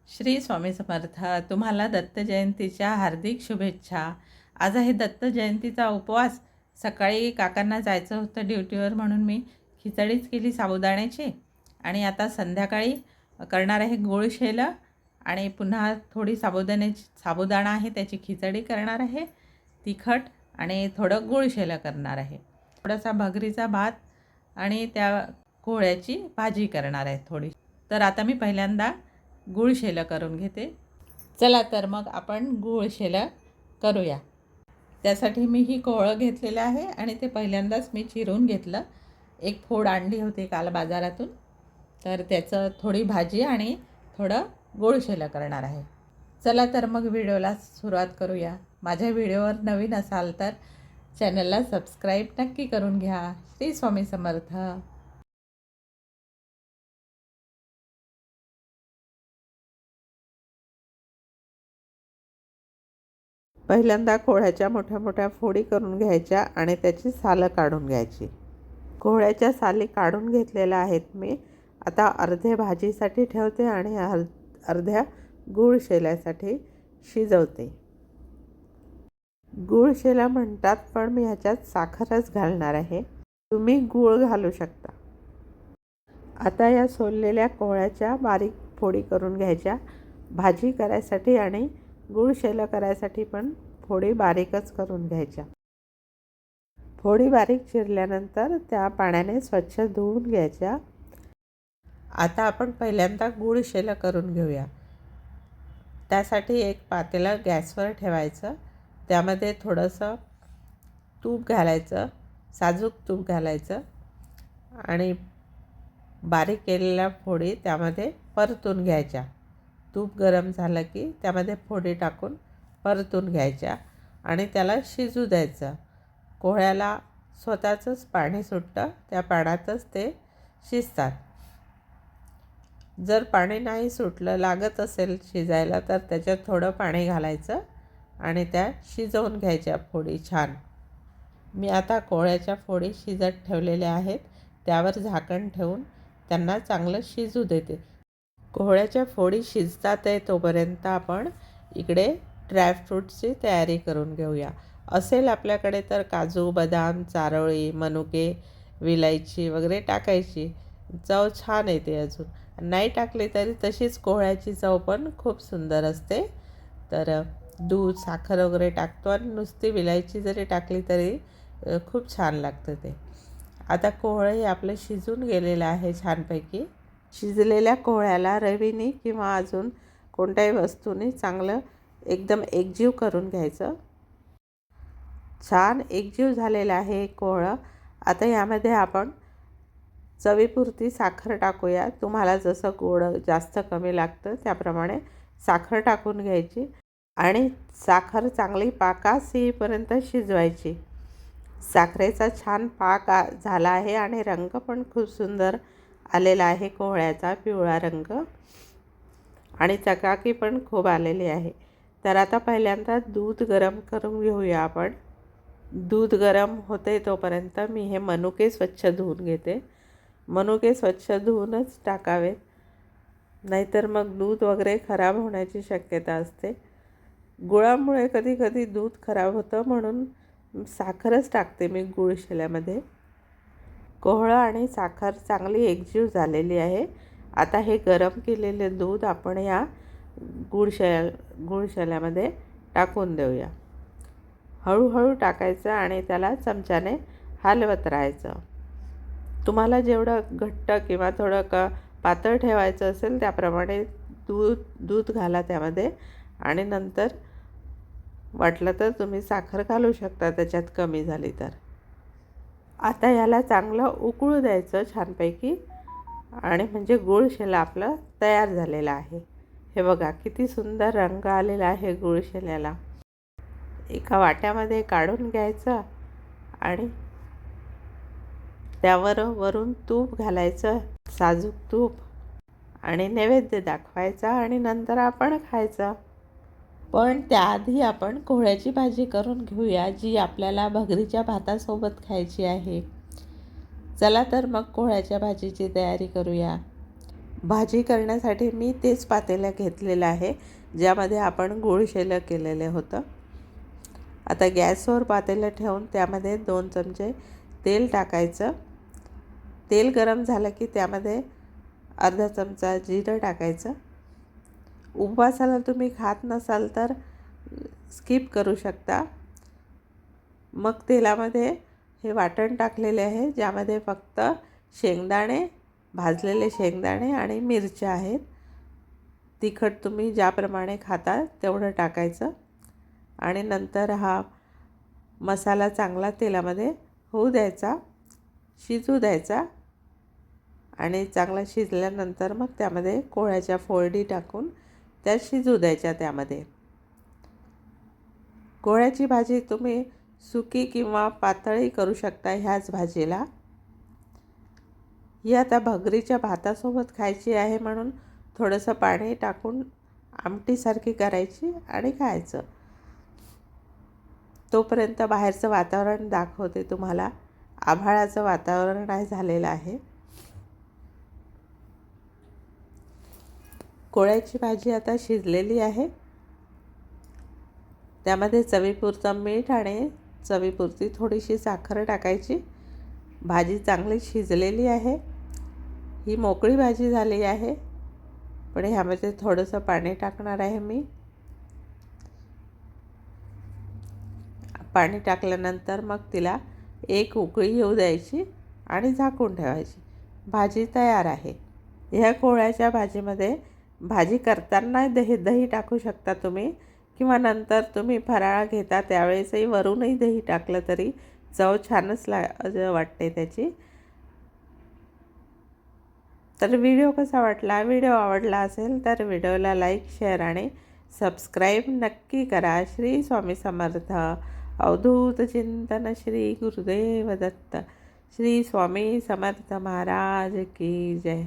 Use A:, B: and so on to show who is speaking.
A: श्री स्वामी समर्थ. तुम्हाला दत्त जयंतीच्या हार्दिक शुभेच्छा. आज आहे दत्त जयंतीचा उपवास. सकाळी काकांना जायचं होतं ड्युटीवर म्हणून मी खिचडीच केली साबुदाण्याची. आणि आता संध्याकाळी करणार आहे गुळशेलं आणि पुन्हा थोडी साबुदाणा आहे त्याची खिचडी करणार आहे, तिखट, आणि थोडं गुळशेलं करणार आहे. थोडासा भगरीचा भात आणि त्या कोहळ्याची भाजी करणार आहे थोडी. तर आता मी पहिल्यांदा गुळशेलं करून घेते. चला तर मग आपण गुळशेलं करूया. त्यासाठी मी ही कोहळं घेतलेलं आहे आणि ते पहिल्यांदाच मी चिरून घेतलं. एक फोड आणली होती काल बाजारातून, तर त्याचं थोडी भाजी आणि थोडं गुळशेलं करणार आहे. चला तर मग व्हिडिओला सुरुवात करूया. माझ्या व्हिडिओवर नवीन असाल तर चॅनलला सबस्क्राईब नक्की करून घ्या. श्री स्वामी समर्थ. पहिल्यांदा कोहळ्याच्या मोठ्या मोठ्या फोडी करून घ्यायच्या आणि त्याची सालं काढून घ्यायची. कोहळ्याच्या साली काढून घेतलेल्या आहेत मी. आता अर्धे भाजीसाठी ठेवते आणि अर्ध्या गूळ शेल्यासाठी शिजवते. गूळ शेला म्हणतात, पण मी ह्याच्यात साखरच घालणार आहे. तुम्ही गूळ घालू शकता. आता या सोललेल्या कोहळ्याच्या बारीक फोडी करून घ्यायच्या. भाजी करायसाठी आणि गूळ शेलं करायसाठी पण फोडी बारीकच करून घ्यायच्या. फोडी बारीक चिरल्यानंतर त्या पाण्याने स्वच्छ धुवून घ्यायच्या. आता आपण पहिल्यांदा गूळ शेलं करून घेऊया. त्यासाठी एक पातेलं गॅसवर ठेवायचं. त्यामध्ये थोडंसं तूप घालायचं, साजूक तूप घालायचं आणि बारीक केलेल्या फोडी त्यामध्ये परतून घ्यायच्या. तूप गरम झालं की त्यामध्ये फोडी टाकून परतून घ्यायच्या आणि त्याला शिजू द्यायचं. कोहळ्याला स्वतःचंच पाणी सुटतं, त्या पाण्यातच ते शिजतात. जर पाणी नाही सुटलं, लागत असेल शिजायला, तर त्याच्यात थोडं पाणी घालायचं आणि त्या शिजवून घ्यायच्या फोडी छान. मी आता कोहळ्याच्या फोडी शिजत ठेवलेल्या आहेत. त्यावर झाकण ठेवून त्यांना चांगलं शिजू देते. कोहळ्याच्या फोडी शिजतात आहे तोपर्यंत आपण इकडे ड्रायफ्रूटची तयारी करून घेऊया. असेल आपल्याकडे तर काजू, बदाम, चारोळी, मनुके, विलायची वगैरे टाकायची. चव छान येते. अजून नाही टाकली तरी तशीच कोहळ्याची चव पण खूप सुंदर असते. तर दूध, साखर वगैरे टाकतो आणि नुसती विलायची जरी टाकली तरी खूप छान लागतं ते. आता कोहळं आपलं शिजून गेलेलं आहे छानपैकी. शिजलेल्या कोहळ्याला रवीने किंवा अजून कोणत्याही वस्तूने चांगलं एकदम एकजीव करून घ्यायचं. छान एकजीव झालेलं आहे कोहळं. आता यामध्ये आपण चवीपुरती साखर टाकूया. तुम्हाला जसं गोड जास्त कमी लागतं त्याप्रमाणे साखर टाकून घ्यायची आणि साखर चांगली पाकास येईपर्यंत शिजवायची. साखरेचा छान पाक झाला आहे आणि रंग पण खूप सुंदर आलेला आहे. कोहळ्याचा पिवळा रंग आणि चकाकी पण खूप आलेली आहे. तर आता पहिल्यांदा दूध गरम करून घेऊया आपण. दूध गरम होते तोपर्यंत मी हे मनुके स्वच्छ धुवून घेते. मनुके स्वच्छ धुवूनच टाकावेत, नाहीतर मग दूध वगैरे खराब होण्याची शक्यता असते. गुळामुळे कधी कधी दूध खराब होतं, म्हणून साखरच टाकते मी गूळ शेल्यामध्ये. कोहळं आणि साखर चांगली एकजीव झालेली आहे. आता हे गरम केलेले दूध आपण या गुळशेल्यामध्ये टाकून देऊया. हळूहळू टाकायचं आणि त्याला चमच्याने हलवत राहायचं. तुम्हाला जेवढं घट्ट किंवा थोडं पातळ ठेवायचं असेल त्याप्रमाणे दूध घाला त्यामध्ये आणि नंतर वाटलं तर तुम्ही साखर घालू शकता त्याच्यात कमी झाली तर. आता याला चांगलं उकळू द्यायचं छानपैकी आणि म्हणजे गुळशेला आपलं तयार झालेलं आहे. हे बघा किती सुंदर रंग आलेला आहे गुळशेल्याला. एका वाट्यामध्ये काढून घ्यायचं आणि त्यावर वरून तूप घालायचं, साजूक तूप, आणि नैवेद्य दाखवायचा आणि नंतर आपण खायचं. पण त्याआधी आपण कोहळ्याची भाजी करून घेऊया, जी आपल्याला भगरीच्या भातासोबत खायची आहे. चला तर मग कोहळ्याच्या भाजीची तयारी करूया. भाजी करण्यासाठी मी तेच पातेलं घेतलेलं आहे ज्यामध्ये आपण गूळ शेलं केलेले होतं. आता गॅसवर पातेलं ठेवून त्यामध्ये 2 चमचे तेल टाकायचं. तेल गरम झालं की त्यामध्ये अर्धा चमचा जिरं टाकायचं. उपवासाला तुम्ही खात नसाल तर स्किप करू शकता. मग तेलामध्ये हे वाटण टाकलेले आहे ज्यामध्ये फक्त शेंगदाणे, भाजलेले शेंगदाणे आणि मिरच्या आहेत. तिखट तुम्ही ज्याप्रमाणे खाता तेवढं टाकायचं आणि नंतर हा मसाला चांगला तेलामध्ये होऊ द्यायचा, शिजू द्यायचा आणि चांगला शिजल्यानंतर मग त्यामध्ये कोळ्याच्या फोडी टाकून त्या शिजू द्यायच्या. त्यामध्ये कोळ्याची भाजी तुम्ही सुकी किंवा पातळी करू शकता. ह्याच भाजीला ही आता भगरीच्या भातासोबत खायची आहे म्हणून थोडंसं पाणी टाकून आमटीसारखी करायची आणि खायचं. तोपर्यंत बाहेरचं वातावरण दाखवते तुम्हाला. आभाळाचं वातावरण झालेलं आहे. कोळ्याची भाजी आता शिजलेली आहे. त्यामध्ये चवीपुरतं मीठ आणि चवीपुरती थोडीशी साखर टाकायची. भाजी चांगली शिजलेली आहे. ही मोकळी भाजी झाली आहे पण ह्यामध्ये थोडंसं पाणी टाकणार आहे मी. पाणी टाकल्यानंतर मग तिला एक उकळी येऊ द्यायची आणि झाकून ठेवायची. भाजी तयार आहे. ह्या कोळ्याच्या भाजीमध्ये भाजी करताना दही टाकू शकता तुम्ही किंवा नंतर तुम्ही फराळ घेता त्यावेळेसही वरूनही दही टाकलं तरी चव छानच वाटते त्याची. तर व्हिडिओ कसा वाटला? व्हिडिओ आवडला असेल तर व्हिडिओला लाईक, शेअर आणि सबस्क्राईब नक्की करा. श्री स्वामी समर्थ. अवधूत चिंतन श्री गुरुदेव दत्त. श्री स्वामी समर्थ महाराज की जय.